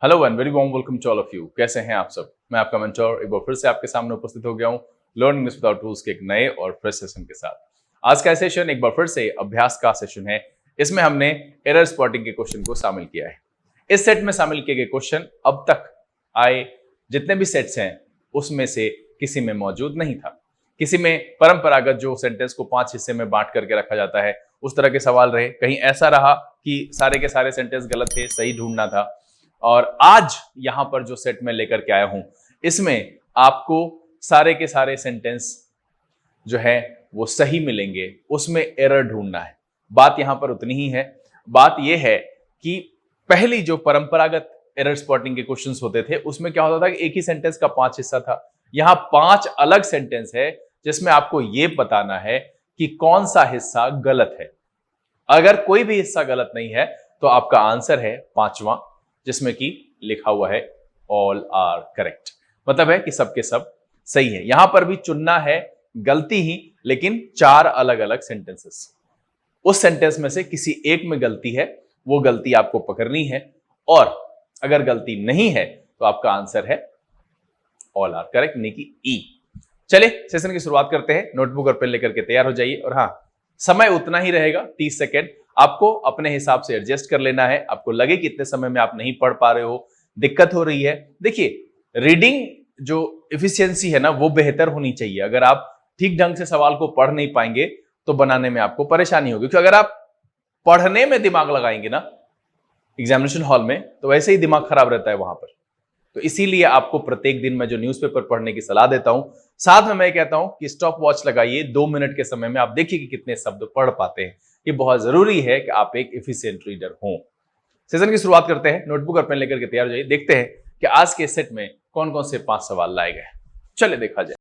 Hello and very warm welcome to all of you. कैसे हैं आप सब? मैं आपका मेंटर एक बार फिर से आपके सामने उपस्थित हो गया हूं लर्न इंग्लिश विदाउट टूल्स के एक नए और फ्रेश सेशन के साथ। आज का सेशन एक बार फिर से अभ्यास का सेशन है। इसमें हमने एरर स्पॉटिंग के क्वेश्चन को शामिल किया है। इस सेट में शामिल किए गए क्वेश्चन अब तक आए जितने भी सेट्स हैं उसमें से किसी में मौजूद नहीं था। किसी में परंपरागत जो सेंटेंस को 5 हिस्से में बांट करके रखा जाता है उस तरह के सवाल रहे, कहीं ऐसा रहा कि सारे के सारे सेंटेंस गलत थे, सही ढूंढना था। और आज यहां पर जो सेट में लेकर के आया हूं इसमें आपको सारे के सारे सेंटेंस जो है वो सही मिलेंगे, उसमें एरर ढूंढना है। बात यहां पर उतनी ही है। बात यह है कि पहली जो परंपरागत एरर स्पॉटिंग के क्वेश्चंस होते थे उसमें क्या होता था कि एक ही सेंटेंस का 5 हिस्सा था। यहां 5 अलग सेंटेंस है जिसमें आपको यह बताना है कि कौन सा हिस्सा गलत है। अगर कोई भी हिस्सा गलत नहीं है तो आपका आंसर है 5वां, जिसमें कि लिखा हुआ है ऑल आर करेक्ट। मतलब है कि सबके सब सही है। यहां पर भी चुनना है गलती ही, लेकिन 4 अलग अलग सेंटेंसेस। उस सेंटेंस में से किसी एक में गलती है, वो गलती आपको पकड़नी है। और अगर गलती नहीं है तो आपका आंसर है ऑल आर करेक्ट, यानी कि ई। चलिए सेशन की शुरुआत करते हैं। नोटबुक और पेन लेकर के तैयार हो जाइए। और हाँ, समय उतना ही रहेगा 30 सेकेंड। आपको अपने हिसाब से एडजस्ट कर लेना है। आपको लगे कि इतने समय में आप नहीं पढ़ पा रहे हो, दिक्कत हो रही है, देखिए रीडिंग जो एफिशिएंसी है ना वो बेहतर होनी चाहिए। अगर आप ठीक ढंग से सवाल को पढ़ नहीं पाएंगे तो बनाने में आपको परेशानी होगी। क्योंकि अगर आप पढ़ने में दिमाग लगाएंगे ना एग्जामिनेशन हॉल में तो वैसे ही दिमाग खराब रहता है वहां पर। तो इसीलिए आपको प्रत्येक दिन मैं जो न्यूज़पेपर पढ़ने की सलाह देता हूं, साथ में मैं कहता हूं कि स्टॉप वॉच लगाइए। 2 मिनट के समय में आप देखिए कि कितने शब्द पढ़ पाते हैं। ये बहुत जरूरी है कि आप एक एफिशिएंट रीडर हों। सेशन की शुरुआत करते हैं। नोटबुक और पेन लेकर के तैयार हो जाइए। देखते हैं कि आज के सेट में कौन कौन से 5 सवाल लाए गए। चलिए देखा जाए।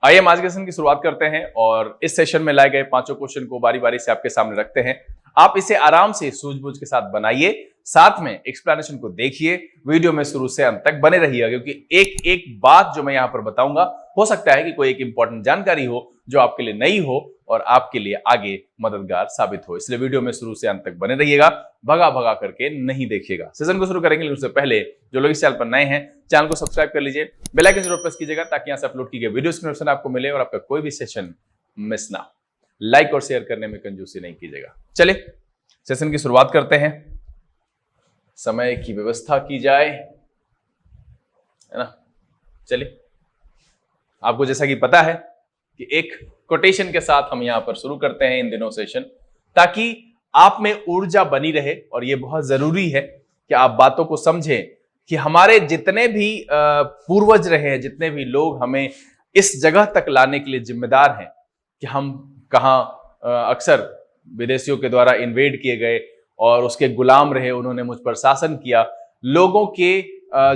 आइए हम आज के सेशन की शुरुआत करते हैं और इस सेशन में लाए गए 5 क्वेश्चन को बारी बारी से आपके सामने रखते हैं। आप इसे आराम से सूझबूझ के साथ बनाइए, साथ में एक्सप्लेनेशन को देखिए। वीडियो में शुरू से अंत तक बने रहिएगा, क्योंकि एक एक बात जो मैं यहां पर बताऊंगा हो सकता है कि कोई एक इंपॉर्टेंट जानकारी हो जो आपके लिए नई हो और आपके लिए आगे मददगार साबित हो। इसलिए वीडियो में शुरू से अंत तक बने रहिएगा, भगा भगा करके नहीं देखिएगा। सेशन को शुरू करेंगे उससे पहले जो लोग इस चैनल पर नए हैं चैनल को सब्सक्राइब कर लीजिए, बेल आइकन जरूर प्रेस कीजिएगा ताकि यहां से अपलोड की गई वीडियो की नोटिफिकेशन आपको मिले और आपका कोई भी सेशन मिस ना हो। लाइक और शेयर करने में कंजूसी नहीं कीजिएगा। चलिए सेशन की शुरुआत करते हैं। समय की व्यवस्था की जाए, है ना। चलिए, आपको जैसा कि पता है कि एक कोटेशन के साथ हम यहां पर शुरू करते हैं इन दिनों सेशन, ताकि आप में ऊर्जा बनी रहे। और यह बहुत जरूरी है कि आप बातों को समझें कि हमारे जितने भी पूर्वज रहे हैं, जितने भी लोग हमें इस जगह तक लाने के लिए जिम्मेदार हैं कि हम कहां अक्सर विदेशियों के द्वारा इन्वेड किए गए और उसके गुलाम रहे, उन्होंने मुझ पर शासन किया। लोगों के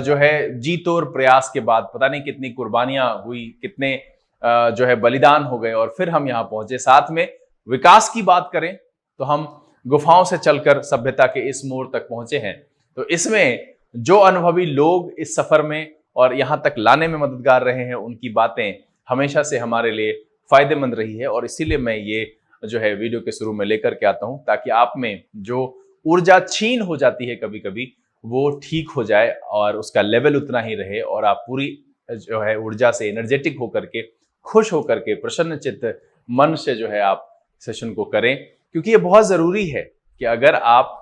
जो है जी तोड़ प्रयास के बाद पता नहीं कितनी कुर्बानियां हुई, कितने जो है बलिदान हो गए और फिर हम यहां पहुंचे। साथ में विकास की बात करें तो हम गुफाओं से चलकर सभ्यता के इस मोड़ तक पहुंचे हैं। तो इसमें जो अनुभवी लोग इस सफर में और यहां तक लाने में मददगार रहे हैं, उनकी बातें हमेशा से हमारे लिए फायदेमंद रही है। और इसीलिए मैं ये जो है वीडियो के शुरू में लेकर के आता हूं, ताकि आप में जो ऊर्जा छीन हो जाती है कभी कभी वो ठीक हो जाए और उसका लेवल उतना ही रहे और आप पूरी जो है ऊर्जा से एनर्जेटिक होकर के, खुश होकर के, प्रसन्नचित्त मन से जो है आप सेशन को करें। क्योंकि ये बहुत जरूरी है कि अगर आप,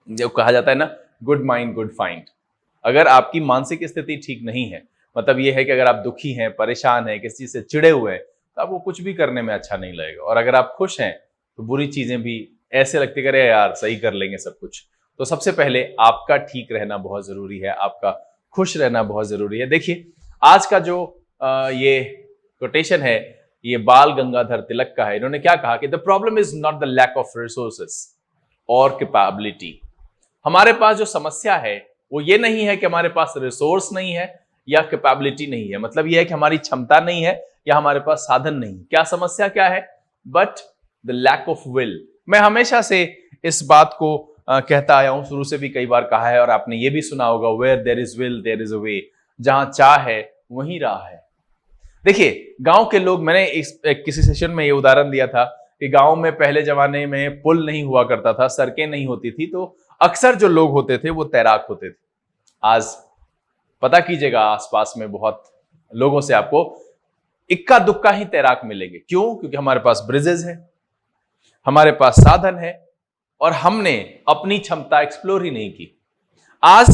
जो कहा जाता है ना, गुड माइंड गुड फाइंड, अगर आपकी मानसिक स्थिति ठीक नहीं है, मतलब ये है कि अगर आप दुखी हैं, परेशान हैं, किसी चीज से चिड़े हुए हैं, तो आपको कुछ भी करने में अच्छा नहीं लगेगा। और अगर आप खुश हैं तो बुरी चीजें भी ऐसे लगती करे यार सही कर लेंगे सब कुछ। तो सबसे पहले आपका ठीक रहना बहुत जरूरी है, आपका खुश रहना बहुत जरूरी है। देखिए आज का जो ये कोटेशन है ये बाल गंगाधर तिलक का है। इन्होंने क्या कहा कि the problem is not the lack of resources और कैपेबिलिटी। हमारे पास जो समस्या है वो ये नहीं है कि हमारे पास रिसोर्स नहीं है या कैपेबिलिटी नहीं है, मतलब ये है कि हमारी क्षमता नहीं है या हमारे पास साधन नहीं। क्या समस्या क्या है? But the lack of will. मैं हमेशा से इस बात को कहता आया हूं, शुरू से भी कई बार कहा है, और आपने ये भी सुना होगा, where there is will there is a way, जहां चाह है वहीं राह है। देखिए, गांव के लोग, मैंने किसी सेशन में ये उदाहरण दिया था कि गांव में पहले जमाने में पुल नहीं हुआ करता था, सड़कें नहीं होती थी, तो अक्सर जो लोग होते थे वो तैराक होते थे। आज पता कीजिएगा, आसपास में बहुत लोगों से आपको इक्का दुक्का ही तैराक मिलेंगे। क्यों? क्योंकि हमारे पास ब्रिजेस है, हमारे पास साधन है, और हमने अपनी क्षमता एक्सप्लोर ही नहीं की। आज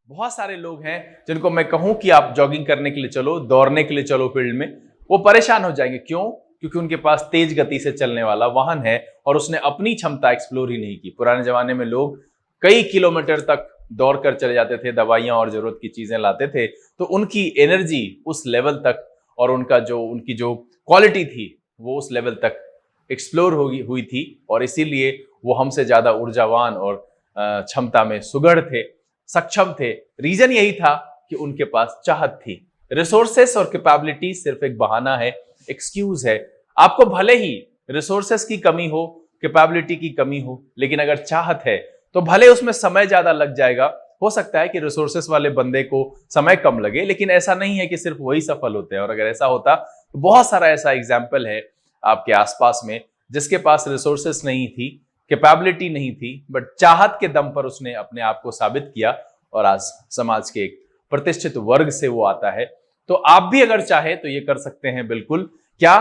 बहुत सारे लोग हैं जिनको मैं कहूं कि आप जॉगिंग करने के लिए चलो, दौड़ने के लिए चलो फील्ड में, वो परेशान हो जाएंगे। क्यों? क्योंकि उनके पास तेज गति से चलने वाला वाहन है और उसने अपनी क्षमता एक्सप्लोर ही नहीं की। पुराने जमाने में लोग कई किलोमीटर तक दौड़ कर चले जाते थे, दवाइयां और जरूरत की चीजें लाते थे, तो उनकी एनर्जी उस लेवल तक और उनकी जो क्वालिटी थी वो उस लेवल तक एक्सप्लोर हुई थी, और इसीलिए वो हमसे ज्यादा ऊर्जावान और क्षमता में सुगढ़ थे, सक्षम थे। रीजन यही था कि उनके पास चाहत थी। रिसोर्सेस और कैपेबिलिटी सिर्फ एक बहाना है, एक्सक्यूज है। आपको भले ही रिसोर्सेस की कमी हो, कैपेबिलिटी की कमी हो, लेकिन अगर चाहत है तो भले उसमें समय ज्यादा लग जाएगा। हो सकता है कि रिसोर्सेस वाले बंदे को समय कम लगे, लेकिन ऐसा नहीं है कि सिर्फ वही सफल होते हैं। और अगर ऐसा होता तो बहुत सारा ऐसा एग्जाम्पल है आपके आसपास में जिसके पास रिसोर्सेस नहीं थी, कैपेबिलिटी नहीं थी, बट चाहत के दम पर उसने अपने आप को साबित किया, और आज समाज के एक प्रतिष्ठित वर्ग से वो आता है। तो आप भी अगर चाहे तो ये कर सकते हैं बिल्कुल। क्या?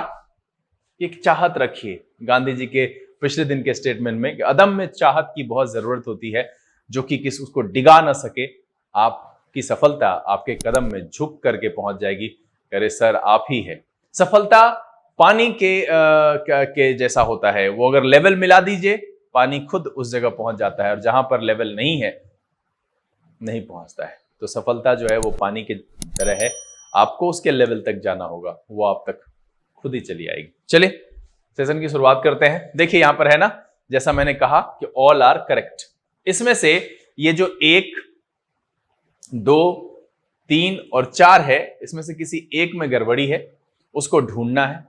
एक चाहत रखिए। गांधी जी के पिछले दिन के स्टेटमेंट में अदम्य चाहत की बहुत जरूरत होती है, जो कि किसी उसको डिगा ना सके। आपकी सफलता आपके कदम में झुक करके पहुंच जाएगी। अरे सर, आप ही है। सफलता पानी के जैसा होता है, वो अगर लेवल मिला दीजिए, पानी खुद उस जगह पहुंच जाता है, और जहां पर लेवल नहीं है, नहीं पहुंचता है। तो सफलता जो है वो पानी की तरह है, आपको उसके लेवल तक जाना होगा, वो आप तक खुद ही चली आएगी। चलिए सेशन की शुरुआत करते हैं। देखिए यहां पर है ना, जैसा मैंने कहा कि ऑल आर करेक्ट। इसमें से ये जो 1, 2, 3 और 4 है, इसमें से किसी एक में गड़बड़ी है, उसको ढूंढना है,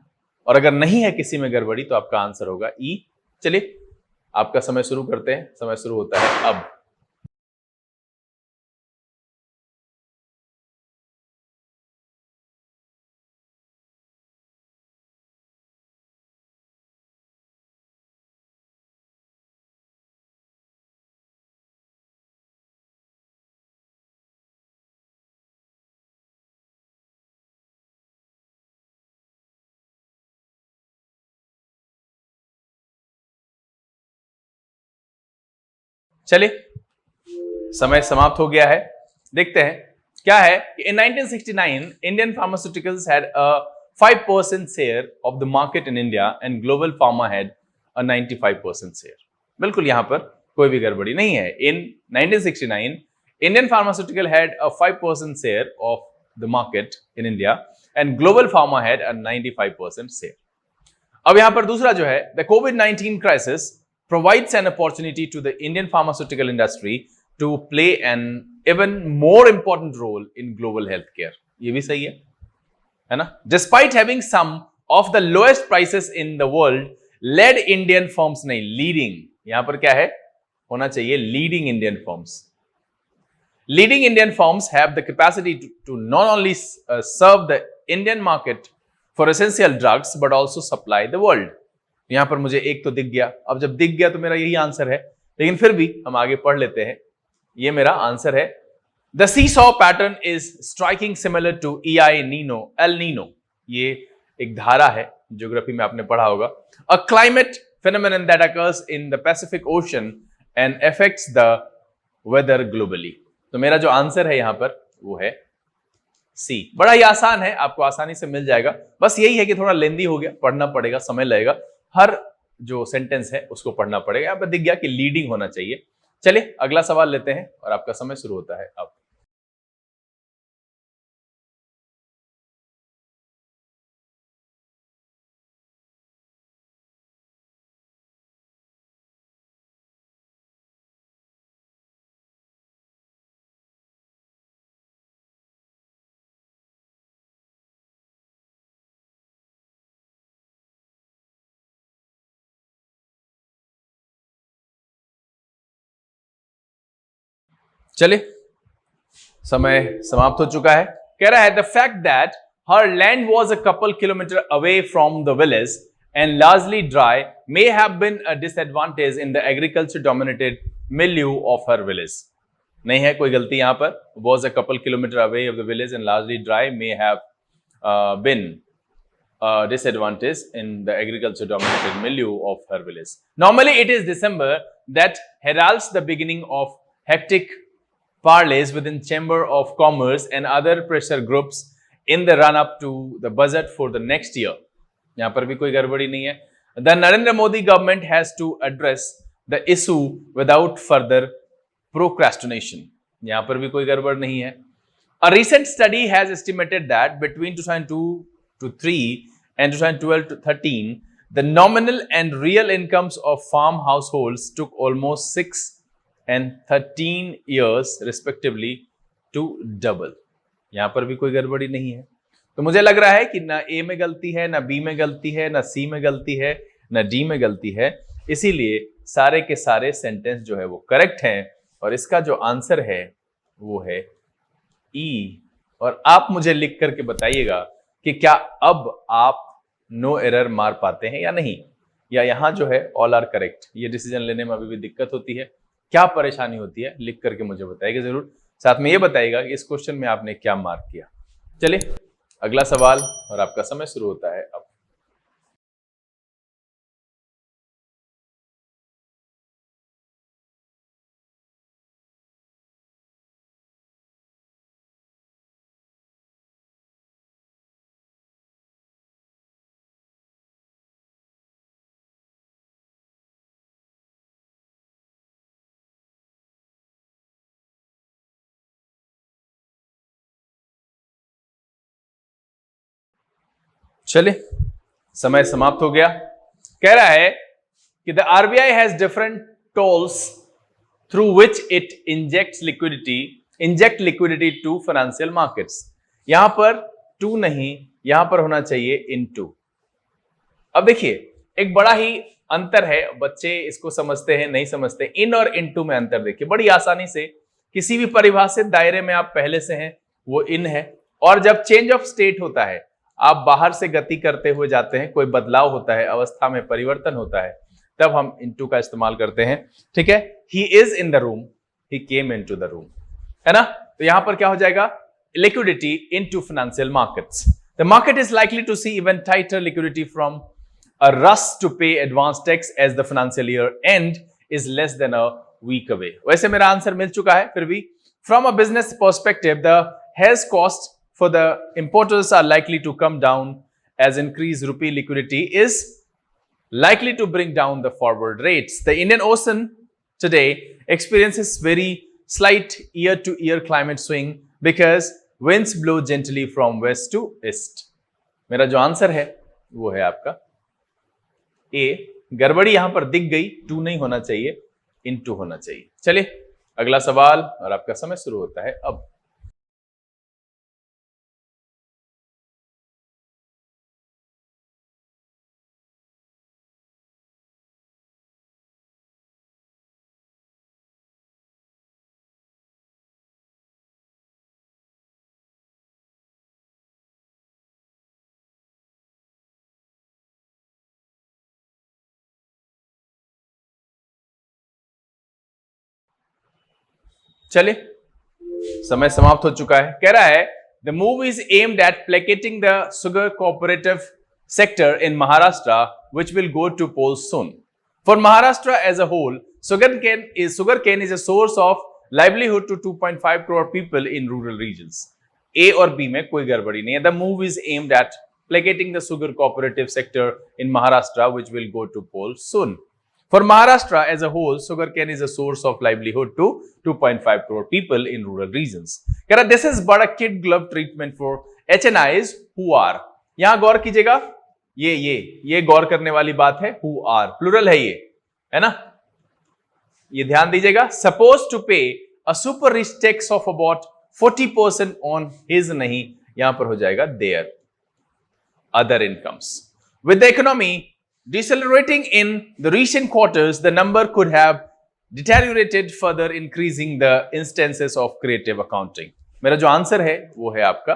और अगर नहीं है किसी में गड़बड़ी तो आपका आंसर होगा ई। चलिए आपका समय शुरू करते हैं। समय शुरू होता है अब। चलिए समय समाप्त हो गया है। देखते हैं क्या है कि इन 1969 Indian pharmaceuticals had a 5% share of the market in India and global pharma had a 95% share. बिल्कुल यहां पर कोई भी गड़बड़ी नहीं है। इन 1969 Indian pharmaceutical had a 5% share of the market in India and global pharma had a 95% share. अब यहां पर दूसरा जो है, the Covid 19 crisis provides an opportunity to the Indian pharmaceutical industry to play an even more important role in global healthcare. ये भी सही है ना? Despite having some of the lowest prices in the world, led Indian firms नहीं, leading, यहां पर क्या है होना चाहिए, leading Indian firms. Leading Indian firms have the capacity to not only serve the Indian market for essential drugs but also supply the world. यहां पर मुझे एक तो दिख गया। अब जब दिख गया तो मेरा यही आंसर है, लेकिन फिर भी हम आगे पढ़ लेते हैं। ये मेरा आंसर है। The seesaw pattern is striking similar to EI Nino, El Nino. ये एक धारा है, ज्योग्राफी में आपने पढ़ा होगा। A climate phenomenon that occurs in the Pacific Ocean and affects the weather globally. तो मेरा जो आंसर है यहां पर वो है सी। बड़ा ही आसान है, आपको आसानी से मिल जाएगा। बस यही है कि थोड़ा लेंदी हो गया, पढ़ना पड़ेगा, समय लगेगा, हर जो सेंटेंस है उसको पढ़ना पड़ेगा। यहां पर दिख गया कि लीडिंग होना चाहिए। चलिए अगला सवाल लेते हैं, और आपका समय शुरू होता है अब। चलिए, समय समाप्त हो चुका है। कह रहा है the fact that her land was a couple kilometer away from the village and largely dry may have been a disadvantage in the agriculture dominated milieu of her village. नहीं है कोई गलती यहां पर। Was a couple kilometer away of the village and largely dry may have been disadvantage in the agriculture dominated milieu of her village. Normally it is December that heralds the beginning of hectic parleys within Chamber of Commerce and other pressure groups in the run up to the budget for the next year. यहाँ पर भी कोई गड़बड़ी नहीं है। The Narendra Modi government has to address the issue without further procrastination. यहाँ पर भी कोई गड़बड़ नहीं है। A recent study has estimated that between 2002 to 3 and 2012 to 13, the nominal and real incomes of farm households took almost 6 and 13 years respectively to double. यहां पर भी कोई गड़बड़ी नहीं है। तो मुझे लग रहा है कि ना ए में गलती है, ना बी में गलती है, ना सी में गलती है, ना डी में गलती है। इसीलिए सारे के सारे सेंटेंस जो है वो करेक्ट हैं और इसका जो आंसर है वो है ई। और आप मुझे लिख करके बताइएगा कि क्या अब आप नो एरर मार पाते हैं या नहीं, या यहां जो है ऑल आर करेक्ट। ये डिसीजन लेने में अभी भी दिक्कत होती है, क्या परेशानी होती है, लिख करके मुझे बताइएगा जरूर। साथ में ये बताइएगा कि इस क्वेश्चन में आपने क्या मार्क किया। चलिए अगला सवाल और आपका समय शुरू होता है अब। चलिए समय समाप्त हो गया। कह रहा है कि the RBI has different tools through which it inject liquidity to financial markets. यहां पर टू नहीं, यहां पर होना चाहिए इन टू। अब देखिए एक बड़ा ही अंतर है, बच्चे इसको समझते हैं नहीं समझते। इन और इन टू में अंतर देखिए, बड़ी आसानी से किसी भी परिभाषित दायरे में आप पहले से हैं वो इन है, और जब चेंज ऑफ स्टेट होता है, आप बाहर से गति करते हुए जाते हैं, कोई बदलाव होता है, अवस्था में परिवर्तन होता है, तब हम इनटू का इस्तेमाल करते हैं। ठीक है, he is in the room, he came into the room, है ना। तो यहां पर क्या हो जाएगा, liquidity into financial markets. The market is likely to see even tighter liquidity from a rush to pay advance tax as the financial year end is less than a week away. वैसे मेरा answer मिल चुका है, फिर भी from a business perspective the hedge cost for the importers are likely to come down as increased rupee liquidity is likely to bring down the forward rates. The Indian Ocean today experiences very slight year-to-year climate swing because winds blow gently from west to east. मेरा जो answer है वो है आपका ए। गड़बड़ी यहां पर दिख गई, टू नहीं होना चाहिए, इन टू होना चाहिए। चलिए अगला सवाल और आपका समय शुरू होता है अब। चलिए समय समाप्त हो चुका है। कह रहा है the move is aimed at placating the sugar cooperative sector in Maharashtra which will go to polls soon. For Maharashtra as a whole, sugarcane is a source of livelihood to 2.5 crore people in rural regions. A और B में कोई गड़बड़ी नहीं है। The move is aimed at placating the sugar cooperative sector in Maharashtra which will go to polls soon. For Maharashtra as a whole, sugarcane is a source of livelihood to 2.5 crore people in rural regions. कह रहा this is but a kid glove treatment for HNIs who are. यहां गौर कीजिएगा, ये गौर करने वाली बात है, who are plural है, ये है ना, ये ध्यान दीजिएगा। Supposed to pay a super rich tax of about 40% on his, नहीं, यहां पर हो जाएगा their other incomes. With the economy decelerating in the recent quarters, the number could have deteriorated further increasing the instances of creative accounting। मेरा जो answer है वो है आपका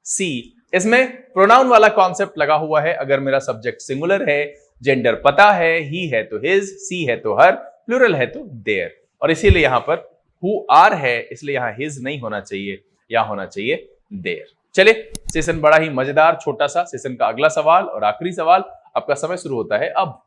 सी। इसमें प्रोनाउन वाला कॉन्सेप्ट लगा हुआ है। अगर मेरा सब्जेक्ट सिंगुलर है, जेंडर पता है, ही है तो हिज, सी है तो हर, प्लूरल है तो देयर, और इसीलिए यहां पर हु आर है, इसलिए यहां हिज नहीं होना चाहिए, यहां होना चाहिए देयर। चलिए, सेशन बड़ा ही मजेदार छोटा सा सेशन का अगला सवाल और आखिरी सवाल आपका समय शुरू होता है अब।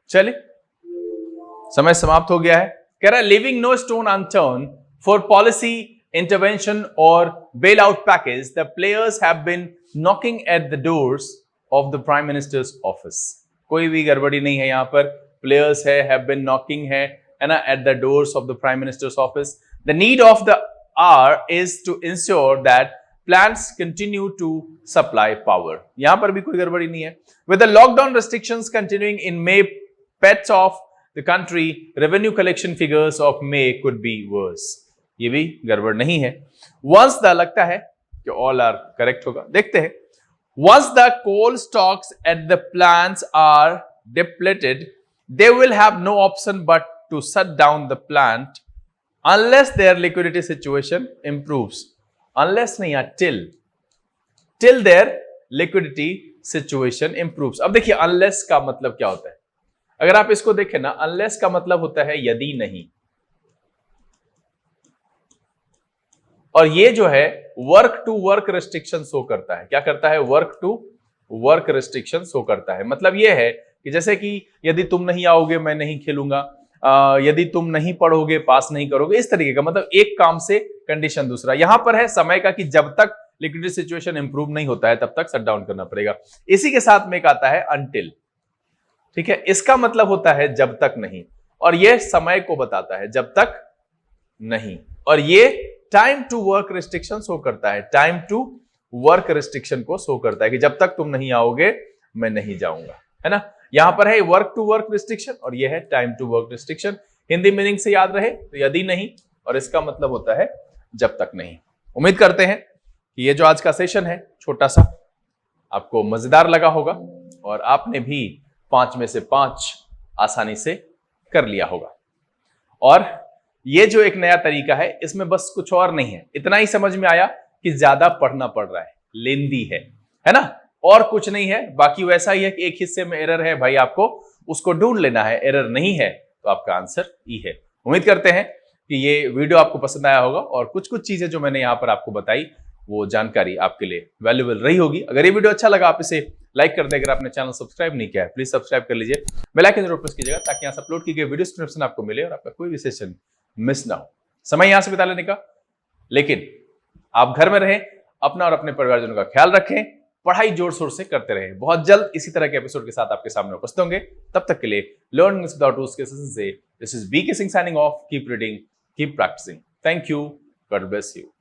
चलिए, समय समाप्त हो गया है। कह रहा है leaving no stone unturned for policy intervention और bail out package, the players have been knocking at the doors of the prime minister's office. कोई भी गड़बड़ी नहीं है यहां पर, प्लेयर्स है, हैव बीन नॉकिंग है ना, at the doors of the prime minister's office. The need of the hour is to ensure that plants continue to supply power. यहां पर भी कोई गड़बड़ी नहीं है। With the lockdown restrictions continuing in May, pets of the country, revenue collection figures of May could be worse। ये भी गड़बड़ नहीं है। Once the, लगता है कि all are correct होगा, देखते हैं। Once the coal stocks at the plants are depleted, they will have no option but to shut down the plant unless their liquidity situation improves। Unless नहीं है, till their liquidity situation improves। अब देखिए unless का मतलब क्या होता है। अगर आप इसको देखें ना, अनलेस का मतलब होता है यदि नहीं, और ये जो है work to work restriction show करता है। क्या करता है? Work to work restriction show करता है। मतलब ये है कि जैसे कि यदि तुम नहीं आओगे मैं नहीं खेलूंगा, यदि तुम नहीं पढ़ोगे पास नहीं करोगे, इस तरीके का। मतलब एक काम से कंडीशन दूसरा। यहां पर है समय का कि जब तक लिक्विडिटी सिचुएशन इंप्रूव नहीं होता है तब तक शट डाउन करना पड़ेगा। इसी के साथ में एक आता है अनटिल। ठीक है, इसका मतलब होता है जब तक नहीं, और यह समय को बताता है जब तक नहीं, और ये time to work restriction show करता है। टाइम टू वर्क रिस्ट्रिक्शन को शो करता है कि जब तक तुम नहीं आओगे मैं नहीं जाऊंगा, है ना। यहां पर है वर्क टू वर्क रिस्ट्रिक्शन और यह है time to work restriction. Hindi meaning से याद रहे तो यदि नहीं, और इसका मतलब होता है जब तक नहीं। उम्मीद करते हैं कि ये जो आज का सेशन है छोटा सा आपको मजेदार लगा होगा और आपने भी 5 में से 5 आसानी से कर लिया होगा। और ये जो एक नया तरीका है इसमें बस कुछ और नहीं है, इतना ही समझ में आया कि ज्यादा पढ़ना पड़ रहा है, लेंदी है ना, और कुछ नहीं है। बाकी वैसा ही है कि एक हिस्से में एरर है भाई, आपको उसको ढूंढ लेना है। एरर नहीं है तो आपका आंसर ई है। उम्मीद करते हैं कि ये वीडियो आपको पसंद आया होगा और कुछ कुछ चीजें जो मैंने यहां पर आपको बताई वो जानकारी आपके लिए वैल्यूएबल रही होगी। अगर ये वीडियो अच्छा लगा आप इसे लाइक कर दें। अगर आपने चैनल सब्सक्राइब नहीं किया है प्लीज सब्सक्राइब कर लीजिए, बेल आइकन जरूर प्रेस कीजिएगा ताकि यहां से अपलोड की गई वीडियो नोटिफिकेशन आपको मिले और आपका कोई भी सेशन मिस ना हो। समय यहां से बिता लेने का, लेकिन आप घर में रहें, अपना और अपने परिवारजनों का ख्याल रखें, पढ़ाई जोर शोर से करते रहें। बहुत जल्द इसी तरह के एपिसोड के साथ आपके सामने उपस्थित होंगे। तब तक के लिए लर्न इंग्लिश विदाउट रूल्स के सेशन से this is BK Singh signing off. Keep reading, keep practicing. Thank you, God bless you.